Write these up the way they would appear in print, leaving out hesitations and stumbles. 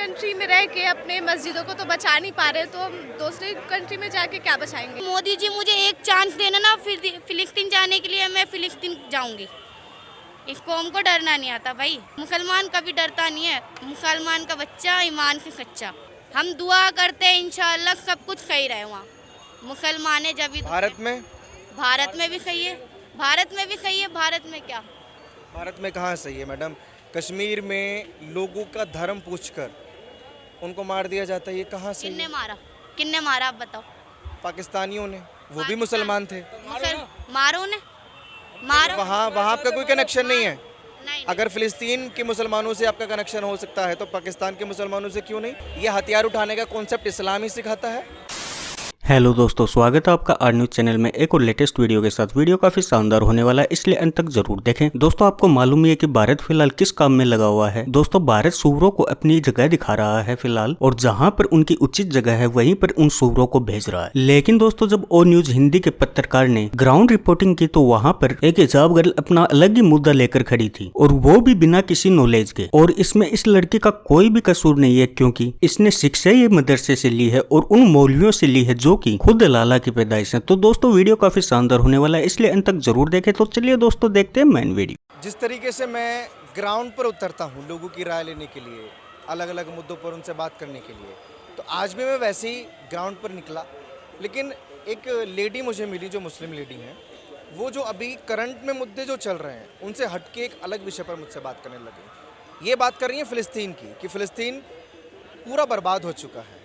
Country में रह के अपने मस्जिदों को तो बचा नहीं पा रहे, तो हम दूसरे कंट्री में जाके क्या बचाएंगे। मोदी जी मुझे एक चांस देना ना, फिर फिलिस्तीन जाने के लिए मैं फिलिस्तीन जाऊंगी। इस कौम को डरना नहीं आता भाई, मुसलमान कभी डरता नहीं है। मुसलमान का बच्चा ईमान से सच्चा। हम दुआ करते हैं इंशाअल्लाह सब कुछ सही रहे वहाँ। मुसलमान है जब भारत में भी सही है, भारत में भी सही है। भारत में क्या, भारत में कहाँ सही है मैडम? कश्मीर में लोगों का धर्म पूछकर उनको मार दिया जाता है, ये कहाँ सही है? किन्ने मारा आप बताओ? पाकिस्तानियों ने, वो भी मुसलमान थे। मारो ने मारो। वहाँ आपका कोई कनेक्शन नहीं है। नहीं। अगर फिलिस्तीन के मुसलमानों से आपका कनेक्शन हो सकता है तो पाकिस्तान के मुसलमानों से क्यों नहीं? ये हथियार उठाने का कॉन्सेप्ट इस्लाम ही सिखाता है। हेलो दोस्तों, स्वागत है आपका आर न्यूज चैनल में एक और लेटेस्ट वीडियो के साथ। वीडियो काफी शानदार होने वाला है, इसलिए अंत तक जरूर देखें। दोस्तों, आपको मालूम ही है कि भारत फिलहाल किस काम में लगा हुआ है। दोस्तों, भारत सूरों को अपनी जगह दिखा रहा है फिलहाल, और जहां पर उनकी उचित जगह है वहीं पर उन सूरों को भेज रहा है। लेकिन दोस्तों, जब ओ न्यूज हिंदी के पत्रकार ने ग्राउंड रिपोर्टिंग की तो वहां पर एक हिजाब गर्ल अपना अलग ही मुद्दा लेकर खड़ी थी, और वो भी बिना किसी नॉलेज के। और इसमें इस लड़की का कोई भी कसूर नहीं है, क्योंकि इसने शिक्षा ये मदरसे से ली है और उन मौलवियों से ली है जो कि खुद लाला की पैदाइश है। तो दोस्तों, वीडियो काफी शानदार होने वाला है, इसलिए अंत तक जरूर देखें। तो चलिए दोस्तों, देखते हैं मेन वीडियो। जिस तरीके से मैं ग्राउंड पर उतरता हूँ लोगों की राय लेने के लिए, अलग अलग मुद्दों पर उनसे बात करने के लिए, तो आज भी मैं वैसे ही ग्राउंड पर निकला। लेकिन एक लेडी मुझे मिली जो मुस्लिम लेडी हैं, वो जो अभी करंट में मुद्दे जो चल रहे हैं उनसे हटके एक अलग विषय पर मुझसे बात करने लगी। ये बात कर रही हैं फ़िलिस्तीन की, कि फ़िलिस्तीन पूरा बर्बाद हो चुका है।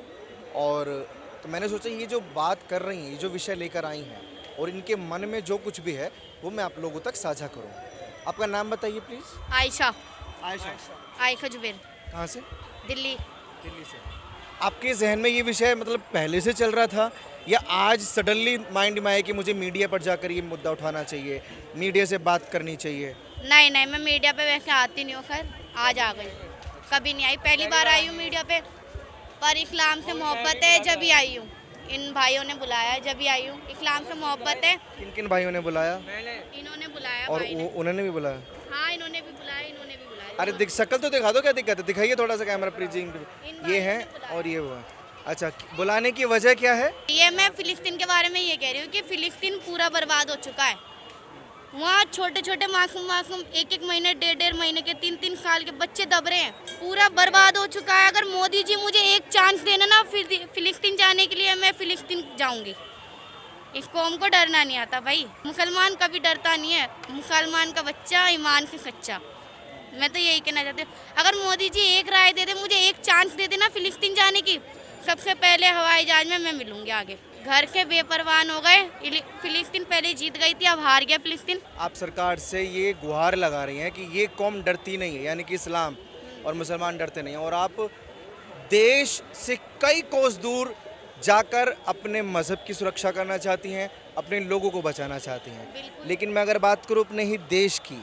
और तो मैंने सोचा ये जो बात कर रही हैं, ये जो विषय लेकर आई हैं और इनके मन में जो कुछ भी है वो मैं आप लोगों तक साझा करूं। आपका नाम बताइए प्लीज़। आयशा आयशा जुबेर। कहाँ से? दिल्ली से। आपके जहन में ये विषय मतलब पहले से चल रहा था या आज सडनली माइंड में आया कि मुझे मीडिया पर जाकर ये मुद्दा उठाना चाहिए, मीडिया से बात करनी चाहिए? नहीं, मैं मीडिया पे वैसे आती नहीं हूँ, खैर आज आ गई। कभी नहीं आई, पहली बार आई हूँ मीडिया पे। पर इस्लाम से मोहब्बत है जब ही आई हूँ। इन भाइयों ने बुलाया जब ही आई हूँ। इस्लाम से मोहब्बत है। किन किन भाइयों ने बुलाया? इन्होंने बुलाया और भाई ने। उन्होंने भी बुलाया? हाँ, इन्होंने भी बुलाया। अरे शक्ल तो दिखा दो, क्या दिक्कत है? दिखाइए थोड़ा सा कैमरा प्रीजिंग। ये है और ये वो है। अच्छा, बुलाने की वजह क्या है? ये मैं फिलिस्तीन के बारे में ये कह रही हूँ कि फिलिस्तीन पूरा बर्बाद हो चुका है। वहाँ छोटे छोटे मासूम एक महीने, डेढ़ महीने के, 3 साल के बच्चे दब रहे हैं। पूरा बर्बाद हो चुका है। अगर मोदी जी मुझे एक चांस देना ना, फिर फिलिस्तीन जाने के लिए मैं फिलिस्तीन जाऊंगी। इस कौम को डरना नहीं आता भाई, मुसलमान कभी डरता नहीं है। मुसलमान का बच्चा ईमान से सच्चा। मैं तो यही कहना चाहती हूँ, अगर मोदी जी एक राय दे दे, मुझे एक चांस दे देना फिलिस्तीन जाने की, सबसे पहले हवाई जहाज में मैं मिलूंगी। आगे घर के बेपरवाह हो गए। फिलिस्तीन पहले जीत गई थी, अब हार गया फिलिस्तीन। आप सरकार से ये गुहार लगा रही हैं कि ये कौम डरती नहीं है, यानी कि इस्लाम और मुसलमान डरते नहीं हैं, और आप देश से कई कोस दूर जाकर अपने मज़हब की सुरक्षा करना चाहती हैं, अपने लोगों को बचाना चाहती हैं। लेकिन मैं अगर बात करूँ अपने ही देश की,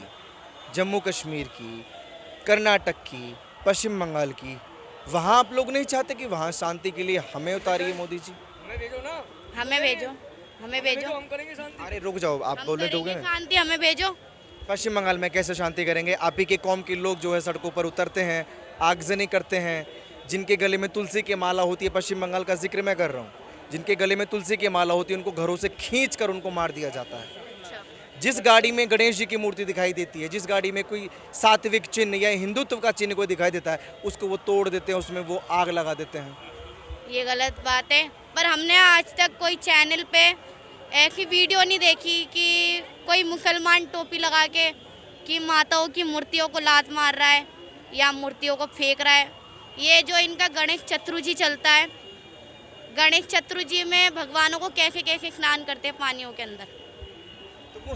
जम्मू कश्मीर की, कर्नाटक की, पश्चिम बंगाल की, वहाँ आप लोग नहीं चाहते कि वहाँ शांति के लिए हमें उतारिए मोदी जी? हमें भेजो। अरे रुक जाओ, आप बोलने दोगे ना? शांति हमें भेजो। पश्चिम बंगाल में कैसे शांति करेंगे? आप ही के कौम के लोग जो है सड़कों पर उतरते हैं, आगजनी करते हैं, जिनके गले में तुलसी की माला होती है, पश्चिम बंगाल का जिक्र मैं कर रहा हूँ, जिनके गले में तुलसी की माला होती है, उनको घरों से खींच कर उनको मार दिया जाता है। जिस गाड़ी में गणेश जी की मूर्ति दिखाई देती है, जिस गाड़ी में कोई सात्विक चिन्ह या हिंदुत्व का चिन्ह कोई दिखाई देता है, उसको वो तोड़ देते हैं, उसमें वो आग लगा देते हैं। ये गलत बात है। पर हमने आज तक कोई चैनल पे ऐसी वीडियो नहीं देखी कि कोई मुसलमान टोपी लगा के कि माताओं की मूर्तियों को लात मार रहा है या मूर्तियों को फेंक रहा है। ये जो इनका गणेश चतुर्थी चलता है, गणेश चतुर्थी में भगवानों को कैसे कैसे स्नान करते हैं पानियों के अंदर। तो वो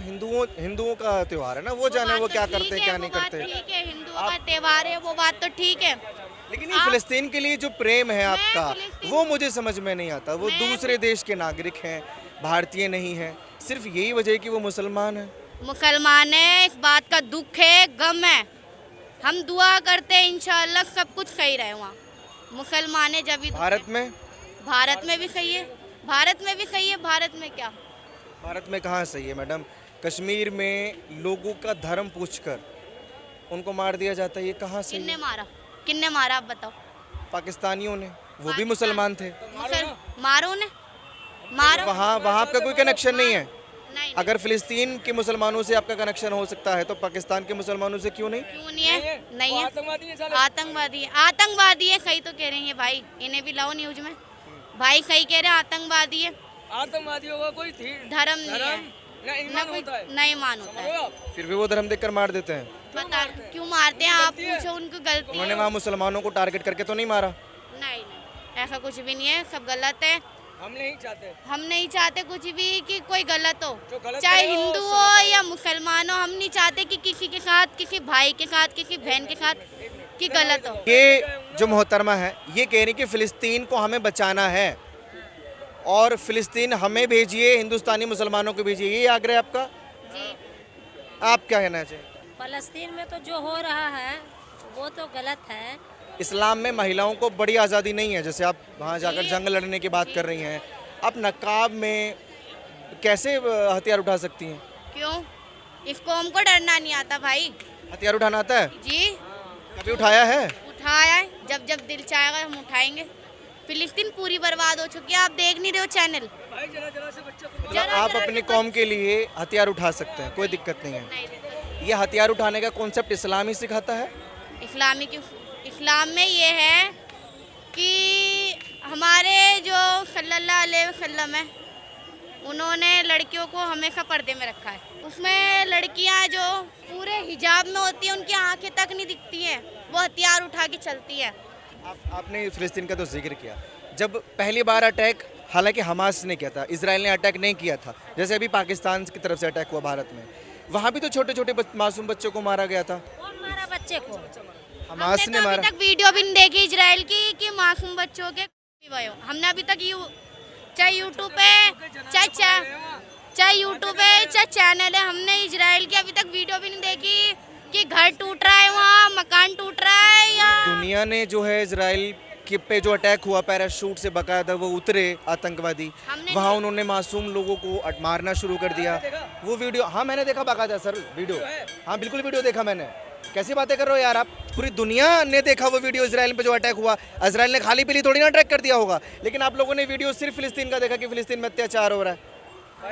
हिंदुओं का त्योहार है ना, वो जाने वो क्या करते हैं क्या नहीं करते। ठीक है, हिंदुओं का त्योहार है, वो बात तो ठीक है। लेकिन ये फिलिस्तीन के लिए जो प्रेम है आपका, वो मुझे समझ में नहीं आता। वो दूसरे देश के नागरिक हैं, भारतीय नहीं हैं, सिर्फ यही वजह है कि वो मुसलमान हैं। मुसलमान है, इस बात का दुख है, गम है। हम दुआ करते हैं इंशाअल्लाह सब कुछ सही रहे वहाँ। मुसलमान है जब भारत में भी सही है। भारत में भी सही है। भारत में क्या, भारत में कहाँ सही है मैडम? कश्मीर में लोगों का धर्म पूछकर उनको मार दिया जाता है, ये कहाँ सही है? किन्ने मारा आप बताओ? पाकिस्तानियों ने, वो भी मुसलमान थे। मारो ने, मारो। वहाँ आपका कोई कनेक्शन नहीं है। नहीं, अगर फिलिस्तीन के मुसलमानों से आपका कनेक्शन हो सकता है तो पाकिस्तान के मुसलमानों से क्यों नहीं? क्यों नहीं है? नहीं है, आतंकवादी है। सही तो कह रहे हैं भाई, इन्हें भी लाओ न्यूज में। भाई सही कह रहे हैं, आतंकवादी है। आतंकवादियों का कोई धर्म नहीं है, ना कोई नहीं मान होता है। फिर भी वो धर्म देखकर मार देते हैं। बता क्यों मारते हैं? आप पूछो, उनको गलती है। उन्होंने वहाँ मुसलमानों को टारगेट करके तो नहीं मारा? नहीं, ऐसा कुछ भी नहीं है, सब गलत है। हम नहीं चाहते कुछ भी कि कोई गलत हो, जो गलत चाहे है वो हिंदू हो या मुसलमान हो। हम नहीं चाहते कि किसी के साथ, किसी भाई के साथ, किसी बहन के साथ कि गलत हो। ये जो मोहतरमा है ये कह रही कि फ़िलिस्तीन को हमें बचाना है और फ़िलिस्तीन हमें भेजिए, हिंदुस्तानी मुसलमानों को भेजिए, ये आग्रह आपका? जी, आप क्या कहना चाहिए? फ़लस्तीन में तो जो हो रहा है वो तो गलत है। इस्लाम में महिलाओं को बड़ी आज़ादी नहीं है, जैसे आप वहाँ जाकर जंग लड़ने की बात कर रही हैं। आप नकाब में कैसे हथियार उठा सकती हैं? क्यों? इस कौम को डरना नहीं आता भाई। हथियार उठाना आता है? जी, कभी उठाया है? उठाया है, जब जब दिल चाहेगा हम उठाएंगे। फिलिस्तीन पूरी बर्बाद हो चुकी है, आप देख नहीं रहे हो चैनल। मतलब आप अपनी कौम के लिए हथियार उठा सकते हैं, कोई दिक्कत नहीं है। ये हथियार उठाने का कॉन्सेप्ट इस्लाम ही सिखाता है? इस्लाम में ये है कि हमारे जो सल्लल्लाहु अलैहि वसल्लम है, उन्होंने लड़कियों को हमेशा पर्दे में रखा है। उसमें लड़कियां जो पूरे हिजाब में होती हैं, उनकी आंखें तक नहीं दिखती हैं, वो हथियार उठा के चलती है। आपने फ़िलिस्तीन का तो जिक्र किया। जब पहली बार अटैक, हालांकि हमास ने किया था, इजराइल ने अटैक नहीं किया था, जैसे अभी पाकिस्तान की तरफ से अटैक हुआ भारत में, वहाँ भी तो छोटे छोटे मासूम बच्चों को मारा गया था। कौन मारा बच्चे को? हमास ने तो मारा। अभी तक वीडियो भी नहीं देखी इजराइल की कि मासूम बच्चों के हमने अभी तक चाहे यूट्यूब पे चाहे चैनल है, हमने इजराइल की अभी तक वीडियो भी नहीं देखी कि घर टूट रहा है, वहाँ मकान टूट रहा है। या दुनिया ने जो है इजराइल के पे जो अटैक हुआ, पैराशूट से बकायदा वो उतरे आतंकवादी, वहाँ उन्होंने मासूम लोगों को मारना शुरू कर दिया। वो वीडियो, हाँ मैंने देखा बकायदा सर वीडियो, हाँ बिल्कुल वीडियो देखा मैंने। कैसी बातें कर रहे हो यार आप? पूरी दुनिया ने देखा वो वीडियो, इजराइल पे जो अटैक हुआ। इजराइल ने खाली पीली थोड़ी ना अटैक कर दिया होगा, लेकिन आप लोगों ने वीडियो सिर्फ फिलिस्तीन का देखा कि फिलिस्तीन में अत्याचार हो रहा है।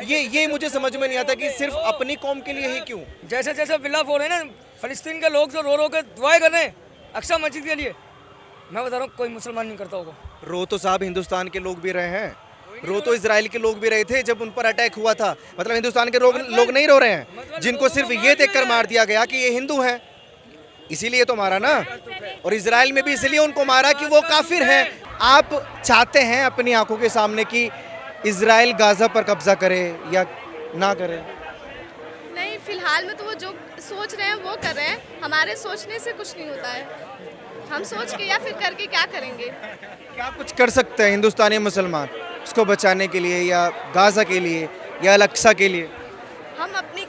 ये मुझे समझ में नहीं आता कि सिर्फ अपनी कौम के लिए ही क्यों। जैसे जैसे बिल्ला हो रहे हैं ना, फिलिस्तीन के लोग जो रो रो के दुआएं कर रहे हैं अक्सा मस्जिद के लिए, मैं बता रहा हूँ कोई मुसलमान नहीं करता होगा। रो तो साहब हिंदुस्तान के लोग भी रहे हैं, रो तो इजराइल के लोग भी रहे थे जब उन पर अटैक हुआ था। मतलब हिंदुस्तान के लोग नहीं रो रहे हैं, जिनको सिर्फ ये देखकर मार दिया गया कि ये हिंदू हैं, इसीलिए तो मारा ना। और इजराइल में भी इसलिए उनको मारा कि वो काफिर हैं। आप चाहते हैं अपनी आंखों के सामने कि इजराइल गाजा पर कब्जा करे या ना करे? नहीं, फिलहाल में तो वो जो सोच रहे हैं वो कर रहे हैं। हमारे सोचने से कुछ नहीं होता है, हम सोच के या फिर करके क्या करेंगे? क्या कुछ कर सकते हैं हिंदुस्तानी मुसलमान उसको बचाने के लिए, या गाजा के लिए, या अल-अक्सा के लिए? हम अपनी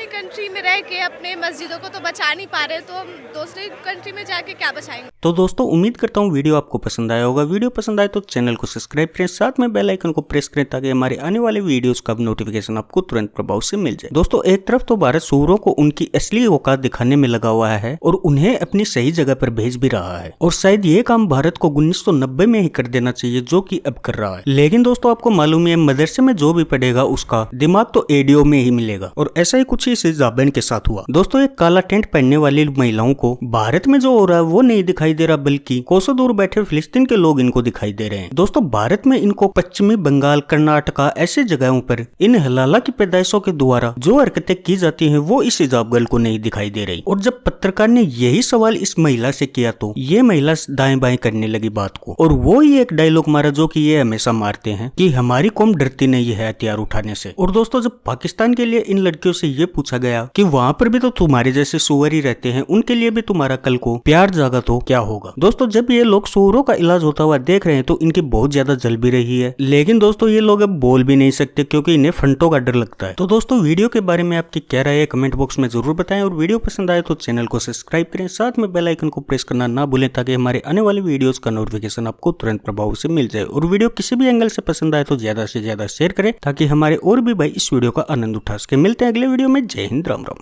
कंट्री में रह के अपने मस्जिदों को तो बचा नहीं पा रहे, तो हम दूसरी कंट्री में जाके क्या बचाएंगे? तो दोस्तों उम्मीद करता हूँ वीडियो आपको पसंद आया होगा। वीडियो पसंद आए तो चैनल को सब्सक्राइब करें, साथ में बेल आइकन को प्रेस करें ताकि हमारे आने वाले वीडियोस का नोटिफिकेशन आपको तुरंत प्रभाव से मिल जाए। दोस्तों एक तरफ तो भारत सूरों को उनकी असली औकात दिखाने में लगा हुआ है और उन्हें अपनी सही जगह पर भेज भी रहा है, और शायद ये काम भारत को 1990 में ही कर देना चाहिए, जो कि अब कर रहा है। लेकिन दोस्तों आपको मालूम है, मदरसे में जो भी पढ़ेगा उसका दिमाग तो एडीओ में ही मिलेगा, और ऐसा ही कुछ इस जाबेन के साथ हुआ। दोस्तों एक काला टेंट पहनने वाली महिलाओं को भारत में जो हो रहा है वो नहीं दिखाई दे रहा, बल्कि कोसों दूर बैठे फिलिस्तीन के लोग इनको दिखाई दे रहे हैं। दोस्तों भारत में इनको पश्चिमी बंगाल, कर्नाटका ऐसे जगहों पर इन हलाला की पैदाइशों के द्वारा जो हरकतें की जाती हैं वो इस हिजाब गर्ल को नहीं दिखाई दे रही। और जब पत्रकार ने यही सवाल इस महिला से किया तो ये महिला दाएं बाएं करने लगी बात को, और वो ही एक डायलॉग मारा जो कि ये हमेशा मारते हैं कि हमारी कौम डरती नहीं है हथियार उठाने से। और दोस्तों जब पाकिस्तान के लिए इन लड़कियों से ये पूछा गया कि वहाँ पर भी तो तुम्हारे जैसे सुअर ही रहते हैं, उनके लिए भी तुम्हारा कल को प्यार जागा तो क्या होगा? दोस्तों जब ये लोग सुअरों का इलाज होता हुआ देख रहे हैं तो इनकी बहुत ज्यादा जल भी रही है, लेकिन दोस्तों ये लोग अब बोल भी नहीं सकते क्योंकि इन्हें फंटों का डर लगता है। तो दोस्तों वीडियो के बारे में आपकी क्या राय है कमेंट बॉक्स में जरूर बताएं, और वीडियो पसंद आए तो चैनल को सब्सक्राइब करें, साथ में बेल आइकन को प्रेस करना ना भूलें ताकि हमारे आने वाले वीडियोस का नोटिफिकेशन आपको तुरंत प्रभाव से मिल जाए। और वीडियो किसी भी एंगल से पसंद आए तो ज्यादा से ज्यादा शेयर करें ताकि हमारे और भी भाई इस वीडियो का आनंद उठा सके। मिलते हैं अगले वीडियो में। जय हिंद, राम राम।